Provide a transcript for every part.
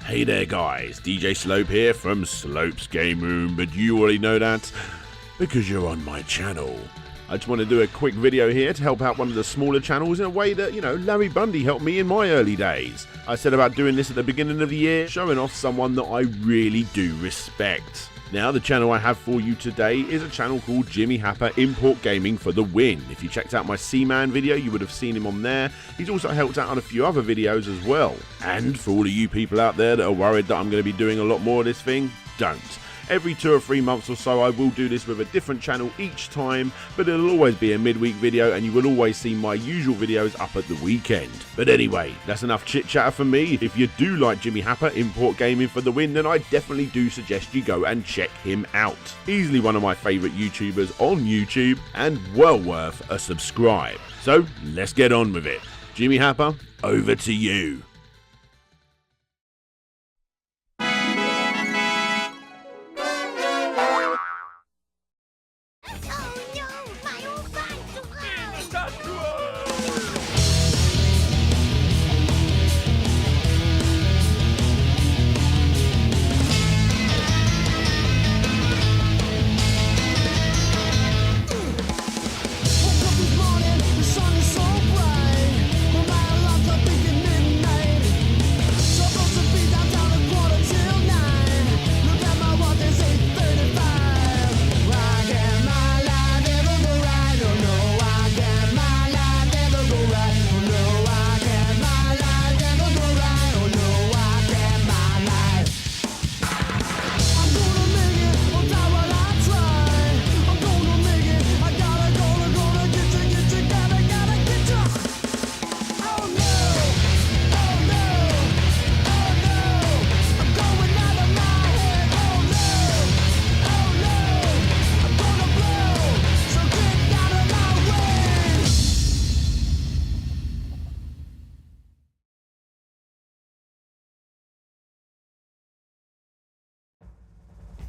Hey there guys, DJ Slope here from Slope's Game Room, but you already know that because you're on my channel. I just want to do a quick video here to help out one of the smaller channels in a way that, Larry Bundy helped me in my early days. I said about doing this at the beginning of the year, showing off someone that I really do respect. Now, the channel I have for you today is a channel called Jimmy Hapa Import Gaming for the Win. If you checked out my Seaman video, you would have seen him on there. He's also helped out on a few other videos as well. And for all of you people out there that are worried that I'm going to be doing a lot more of this thing, don't. Every 2 or 3 months or so I will do this with a different channel each time, but it'll always be a midweek video and you will always see my usual videos up at the weekend. But anyway, that's enough chit chatter from me. If you do like Jimmy Hapa Import Gaming for the Win, then I definitely do suggest you go and check him out. Easily one of my favourite YouTubers on YouTube and well worth a subscribe. So let's get on with it. Jimmy Hapa, over to you.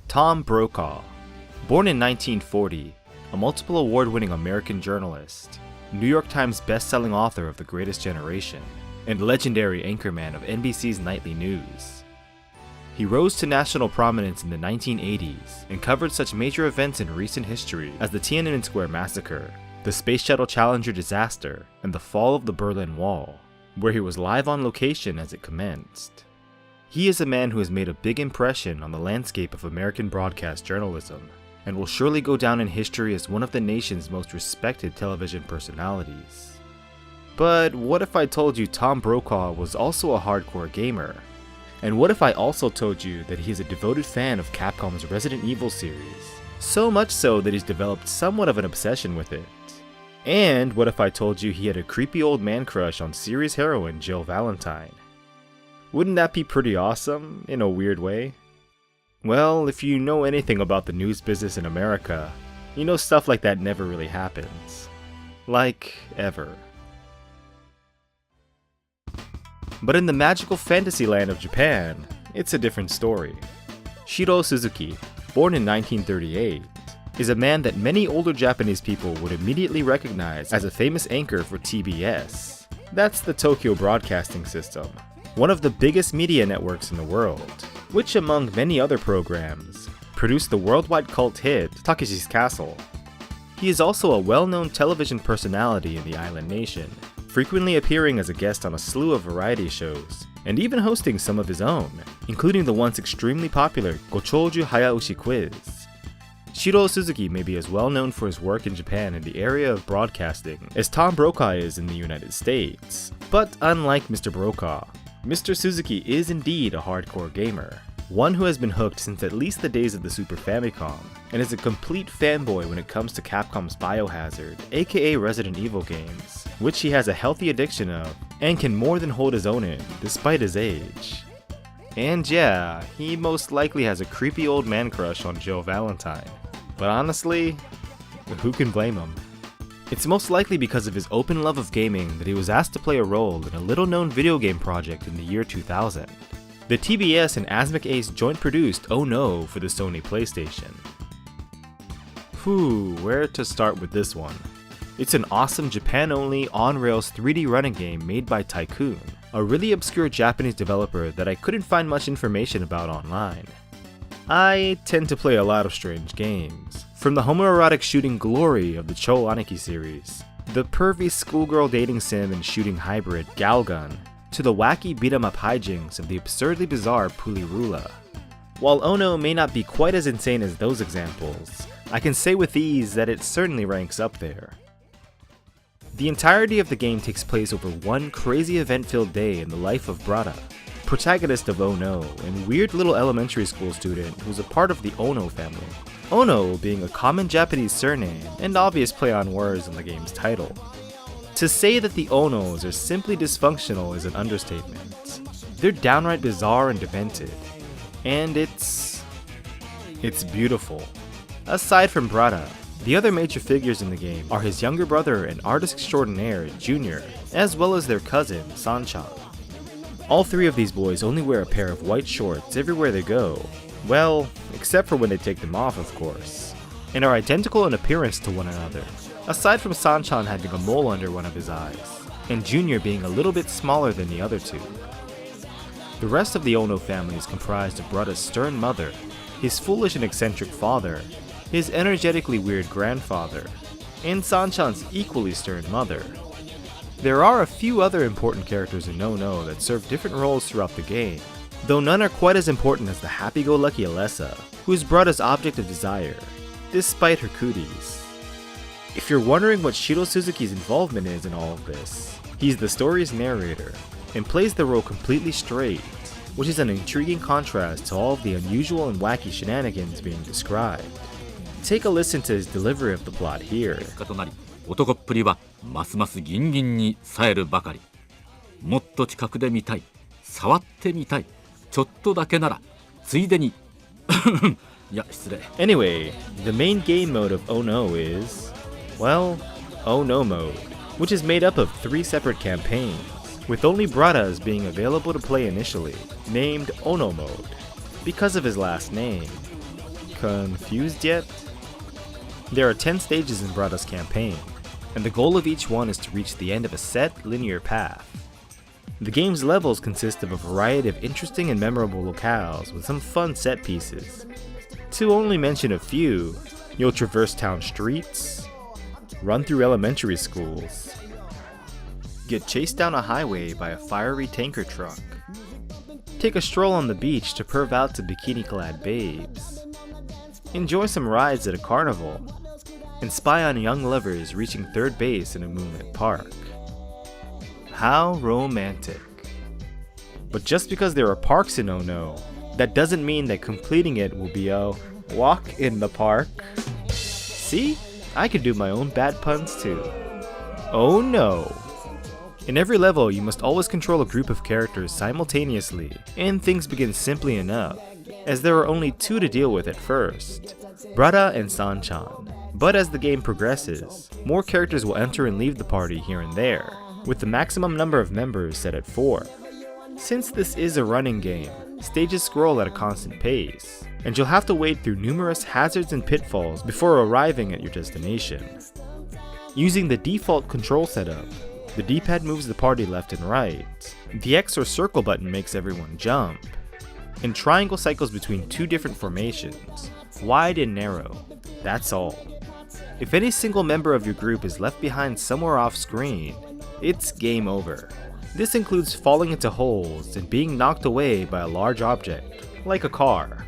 Tom Brokaw, born in 1940, a multiple award-winning American journalist, New York Times best-selling author of The Greatest Generation, and legendary anchorman of NBC's nightly news. He rose to national prominence in the 1980s and covered such major events in recent history as the Tiananmen Square massacre, the Space Shuttle Challenger disaster, and the fall of the Berlin Wall, where he was live on location as it commenced. He is a man who has made a big impression on the landscape of American broadcast journalism, and will surely go down in history as one of the nation's most respected television personalities. But what if I told you Tom Brokaw was also a hardcore gamer? And what if I also told you that he is a devoted fan of Capcom's Resident Evil series, so much so that he's developed somewhat of an obsession with it? And what if I told you he had a creepy old man crush on series heroine Jill Valentine? Wouldn't that be pretty awesome, in a weird way? Well, if you know anything about the news business in America, you know stuff like that never really happens. Like, ever. But in the magical fantasy land of Japan, it's a different story. Shido Suzuki, born in 1938, is a man that many older Japanese people would immediately recognize as a famous anchor for TBS. That's the Tokyo Broadcasting System, one of the biggest media networks in the world, which among many other programs, produced the worldwide cult hit Takeshi's Castle. He is also a well-known television personality in the island nation, frequently appearing as a guest on a slew of variety shows, and even hosting some of his own, including the once extremely popular Gochouju Hayaushi Quiz. Shido Suzuki may be as well known for his work in Japan in the area of broadcasting as Tom Brokaw is in the United States, but unlike Mr. Brokaw, Mr. Suzuki is indeed a hardcore gamer, one who has been hooked since at least the days of the Super Famicom, and is a complete fanboy when it comes to Capcom's Biohazard, aka Resident Evil games, which he has a healthy addiction of, and can more than hold his own in, despite his age. And yeah, he most likely has a creepy old man crush on Jill Valentine, but honestly, who can blame him? It's most likely because of his open love of gaming that he was asked to play a role in a little-known video game project in the year 2000. The TBS and Asmik Ace joint-produced Oh No for the Sony PlayStation. Where to start with this one? It's an awesome Japan-only, on-rails 3D running game made by Tycoon, a really obscure Japanese developer that I couldn't find much information about online. I tend to play a lot of strange games, from the homoerotic shooting glory of the Cho Aniki series, the pervy schoolgirl dating sim and shooting hybrid Galgun, to the wacky beat-em-up hijinks of the absurdly bizarre Pulirula. While Ono may not be quite as insane as those examples, I can say with ease that it certainly ranks up there. The entirety of the game takes place over one crazy event-filled day in the life of Brada, protagonist of Ono, and weird little elementary school student who's a part of the Ono family. Ono being a common Japanese surname and obvious play on words in the game's title. To say that the Onos are simply dysfunctional is an understatement. They're downright bizarre and demented. And it's beautiful. Aside from Brada, the other major figures in the game are his younger brother and artist extraordinaire, Junior, as well as their cousin, Sanchan. All three of these boys only wear a pair of white shorts everywhere they go. Well, except for when they take them off, of course, and are identical in appearance to one another, aside from Sanchan having a mole under one of his eyes, and Junior being a little bit smaller than the other two. The rest of the Ono family is comprised of Brada's stern mother, his foolish and eccentric father, his energetically weird grandfather, and Sanchan's equally stern mother. There are a few other important characters in No that serve different roles throughout the game, though none are quite as important as the happy-go-lucky Alessa, who is Brada's object of desire, despite her cooties. If you're wondering what Shido Suzuki's involvement is in all of this, he's the story's narrator, and plays the role completely straight, which is an intriguing contrast to all of the unusual and wacky shenanigans being described. Take a listen to his delivery of the plot here. 男っぷりはますますギンギンに冴えるばかり。もっと近くで見たい。触ってみたい。ちょっとだけならついでに。いや、失礼。Anyway, the main game mode of Ono is, well, Ono mode, which is made up of 3 separate campaigns, with only Brada's being available to play initially, named Ono mode, because of his last name. Confused yet? There are 10 stages in Brada's campaign, and the goal of each one is to reach the end of a set, linear path. The game's levels consist of a variety of interesting and memorable locales with some fun set pieces. To only mention a few, you'll traverse town streets, run through elementary schools, get chased down a highway by a fiery tanker truck, take a stroll on the beach to perv out to bikini-clad babes, enjoy some rides at a carnival, and spy on young lovers reaching third base in a moonlit park. How romantic. But just because there are parks in Ono, that doesn't mean that completing it will be a walk in the park. See? I could do my own bad puns too. Oh no! In every level, you must always control a group of characters simultaneously, and things begin simply enough, as there are only 2 to deal with at first, Brada and Sanchan. But as the game progresses, more characters will enter and leave the party here and there, with the maximum number of members set at 4. Since this is a running game, stages scroll at a constant pace, and you'll have to wade through numerous hazards and pitfalls before arriving at your destination. Using the default control setup, the D-pad moves the party left and right, the X or circle button makes everyone jump, and triangle cycles between 2 different formations, wide and narrow. That's all. If any single member of your group is left behind somewhere off screen, it's game over. This includes falling into holes and being knocked away by a large object, like a car.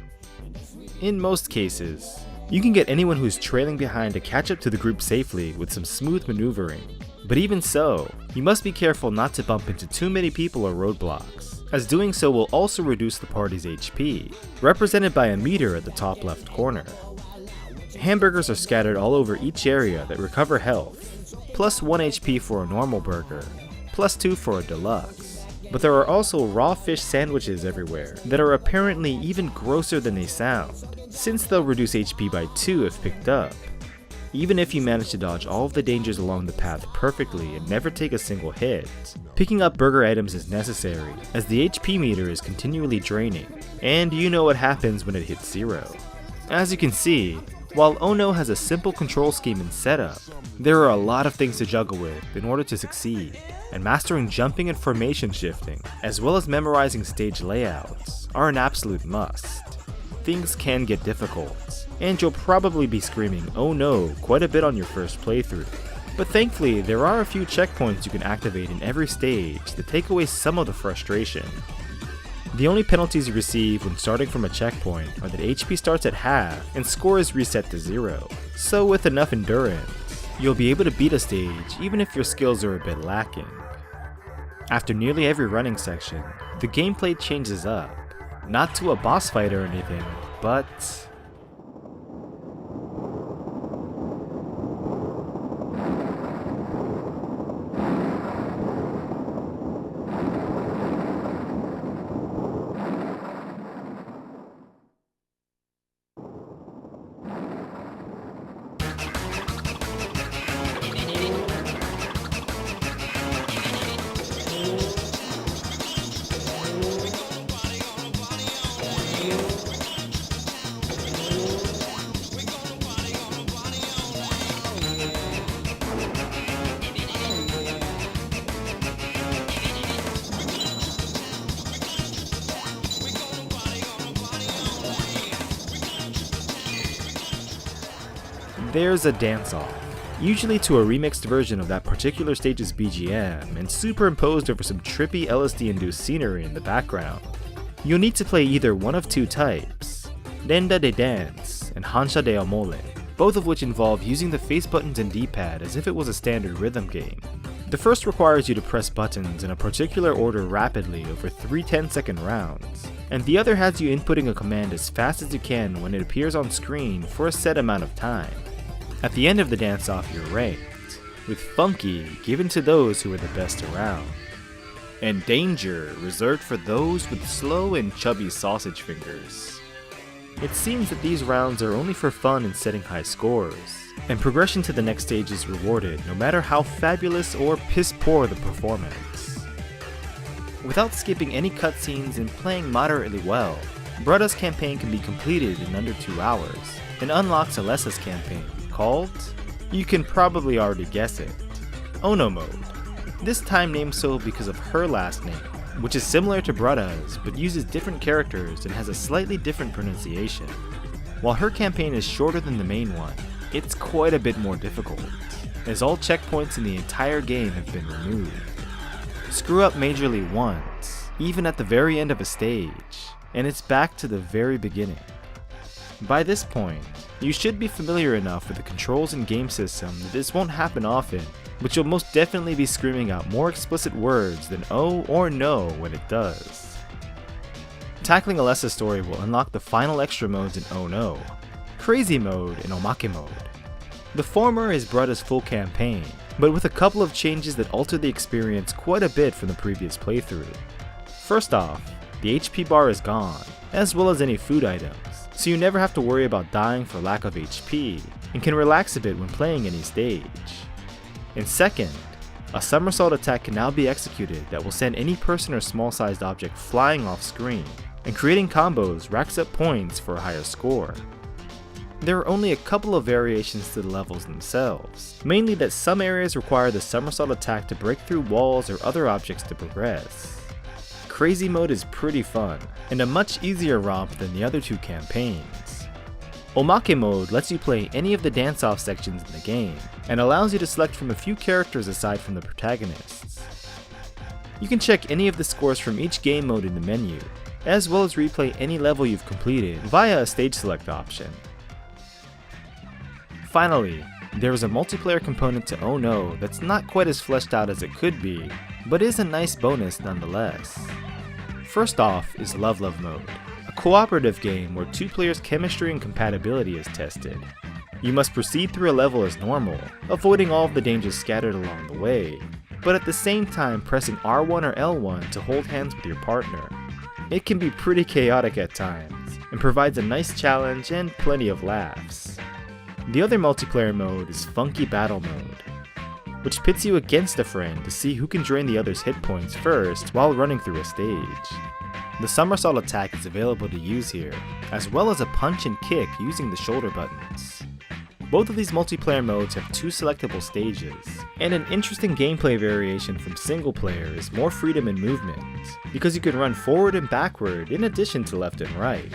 In most cases, you can get anyone who's trailing behind to catch up to the group safely with some smooth maneuvering. But even so, you must be careful not to bump into too many people or roadblocks, as doing so will also reduce the party's HP, represented by a meter at the top left corner. Hamburgers are scattered all over each area that recover health, plus 1 HP for a normal burger, plus 2 for a deluxe. But there are also raw fish sandwiches everywhere that are apparently even grosser than they sound, since they'll reduce HP by 2 if picked up. Even if you manage to dodge all of the dangers along the path perfectly and never take a single hit, picking up burger items is necessary, as the HP meter is continually draining, and you know what happens when it hits 0. As you can see, While Oh No has a simple control scheme and setup, there are a lot of things to juggle with in order to succeed, and mastering jumping and formation shifting, as well as memorizing stage layouts, are an absolute must. Things can get difficult, and you'll probably be screaming "Oh no" quite a bit on your first playthrough. But thankfully, there are a few checkpoints you can activate in every stage that take away some of the frustration. The only penalties you receive when starting from a checkpoint are that HP starts at half and score is reset to 0, so with enough endurance, you'll be able to beat a stage even if your skills are a bit lacking. After nearly every running section, the gameplay changes up, not to a boss fight or anything, but there's a dance-off, usually to a remixed version of that particular stage's BGM and superimposed over some trippy LSD-induced scenery in the background. You'll need to play either one of two types, Renda de Dance and Hansha de Amole, both of which involve using the face buttons and D-pad as if it was a standard rhythm game. The first requires you to press buttons in a particular order rapidly over 3 10-second rounds, and the other has you inputting a command as fast as you can when it appears on screen for a set amount of time. At the end of the dance-off, you're ranked, with Funky given to those who are the best around, and Danger reserved for those with slow and chubby sausage fingers. It seems that these rounds are only for fun and setting high scores, and progression to the next stage is rewarded no matter how fabulous or piss poor the performance. Without skipping any cutscenes and playing moderately well, Bruta's campaign can be completed in under 2 hours, and unlocks Alessa's campaign, called, you can probably already guess it, Ono Mode. This time named so because of her last name, which is similar to Bruta's but uses different characters and has a slightly different pronunciation. While her campaign is shorter than the main one, it's quite a bit more difficult, as all checkpoints in the entire game have been removed. Screw up majorly once, even at the very end of a stage, and it's back to the very beginning. By this point, you should be familiar enough with the controls and game system that this won't happen often, but you'll most definitely be screaming out more explicit words than oh or no when it does. Tackling Alessa's story will unlock the final extra modes in Oh No, Crazy Mode and Omake Mode. The former is Bruta's full campaign, but with a couple of changes that alter the experience quite a bit from the previous playthrough. First off, the HP bar is gone, as well as any food items, so you never have to worry about dying for lack of HP, and can relax a bit when playing any stage. And second, a somersault attack can now be executed that will send any person or small-sized object flying off screen, and creating combos racks up points for a higher score. There are only a couple of variations to the levels themselves, mainly that some areas require the somersault attack to break through walls or other objects to progress. Crazy Mode is pretty fun, and a much easier romp than the other two campaigns. Omake Mode lets you play any of the dance-off sections in the game, and allows you to select from a few characters aside from the protagonists. You can check any of the scores from each game mode in the menu, as well as replay any level you've completed via a stage select option. Finally, there is a multiplayer component to Oh No that's not quite as fleshed out as it could be, but is a nice bonus nonetheless. First off is Love Love Mode, a cooperative game where 2 players' chemistry and compatibility is tested. You must proceed through a level as normal, avoiding all of the dangers scattered along the way, but at the same time pressing R1 or L1 to hold hands with your partner. It can be pretty chaotic at times, and provides a nice challenge and plenty of laughs. The other multiplayer mode is Funky Battle Mode, which pits you against a friend to see who can drain the other's hit points first while running through a stage. The somersault attack is available to use here, as well as a punch and kick using the shoulder buttons. Both of these multiplayer modes have 2 selectable stages, and an interesting gameplay variation from single player is more freedom in movement, because you can run forward and backward in addition to left and right.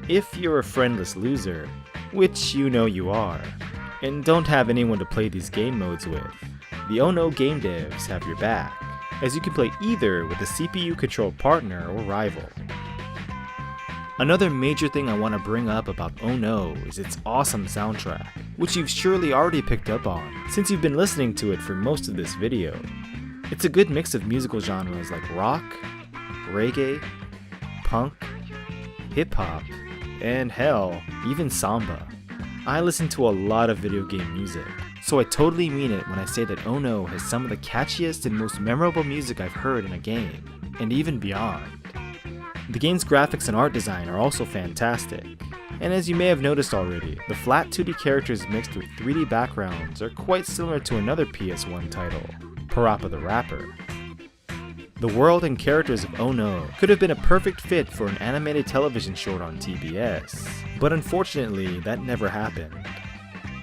If you're a friendless loser, which you know you are, and don't have anyone to play these game modes with, the Oh No game devs have your back, as you can play either with a CPU-controlled partner or rival. Another major thing I want to bring up about Oh No is its awesome soundtrack, which you've surely already picked up on since you've been listening to it for most of this video. It's a good mix of musical genres like rock, reggae, punk, hip-hop, and hell, even samba. I listen to a lot of video game music, so I totally mean it when I say that Oh No has some of the catchiest and most memorable music I've heard in a game, and even beyond. The game's graphics and art design are also fantastic, and as you may have noticed already, the flat 2D characters mixed with 3D backgrounds are quite similar to another PS1 title, Parappa the Rapper. The world and characters of Oh No could have been a perfect fit for an animated television short on TBS, but unfortunately that never happened.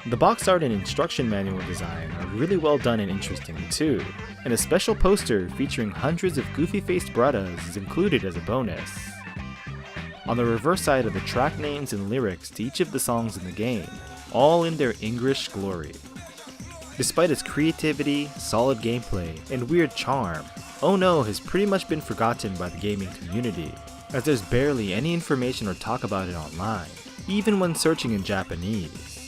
The box art and instruction manual design are really well done and interesting too, and a special poster featuring hundreds of goofy-faced bratas is included as a bonus. On the reverse side are the track names and lyrics to each of the songs in the game, all in their English glory. Despite its creativity, solid gameplay, and weird charm, Oh No has pretty much been forgotten by the gaming community, as there's barely any information or talk about it online, even when searching in Japanese.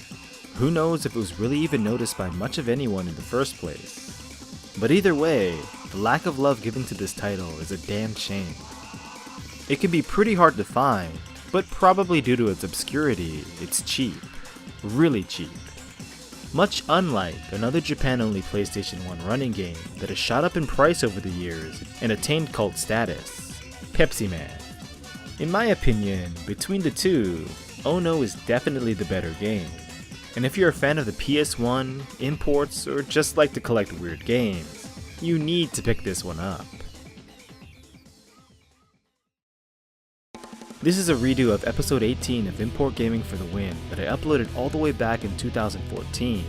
Who knows if it was really even noticed by much of anyone in the first place. But either way, the lack of love given to this title is a damn shame. It can be pretty hard to find, but probably due to its obscurity, it's cheap. Really cheap. Much unlike another Japan-only PlayStation 1 running game that has shot up in price over the years and attained cult status, Pepsi Man. In my opinion, between the two, Oh No is definitely the better game. And if you're a fan of the PS1, imports, or just like to collect weird games, you need to pick this one up. This is a redo of episode 18 of Import Gaming for the Win that I uploaded all the way back in 2014.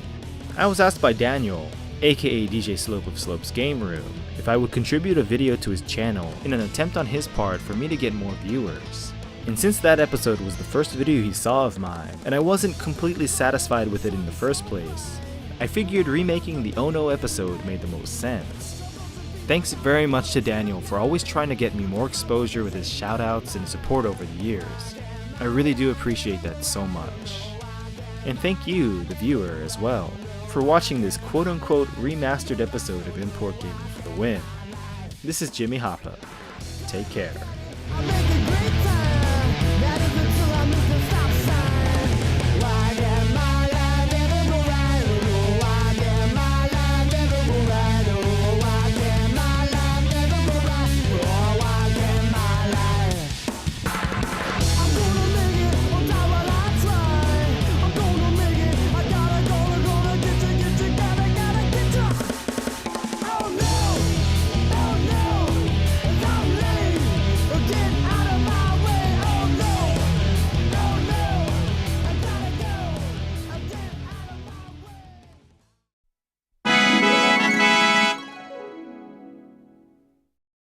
I was asked by Daniel, aka DJ Slope of Slope's Game Room, if I would contribute a video to his channel in an attempt on his part for me to get more viewers. And since that episode was the first video he saw of mine, and I wasn't completely satisfied with it in the first place, I figured remaking the Oh No episode made the most sense. Thanks very much to Daniel for always trying to get me more exposure with his shoutouts and support over the years. I really do appreciate that so much. And thank you, the viewer, as well, for watching this quote-unquote remastered episode of Import Gaming for the Win. This is Jimmy Hapa. Take care.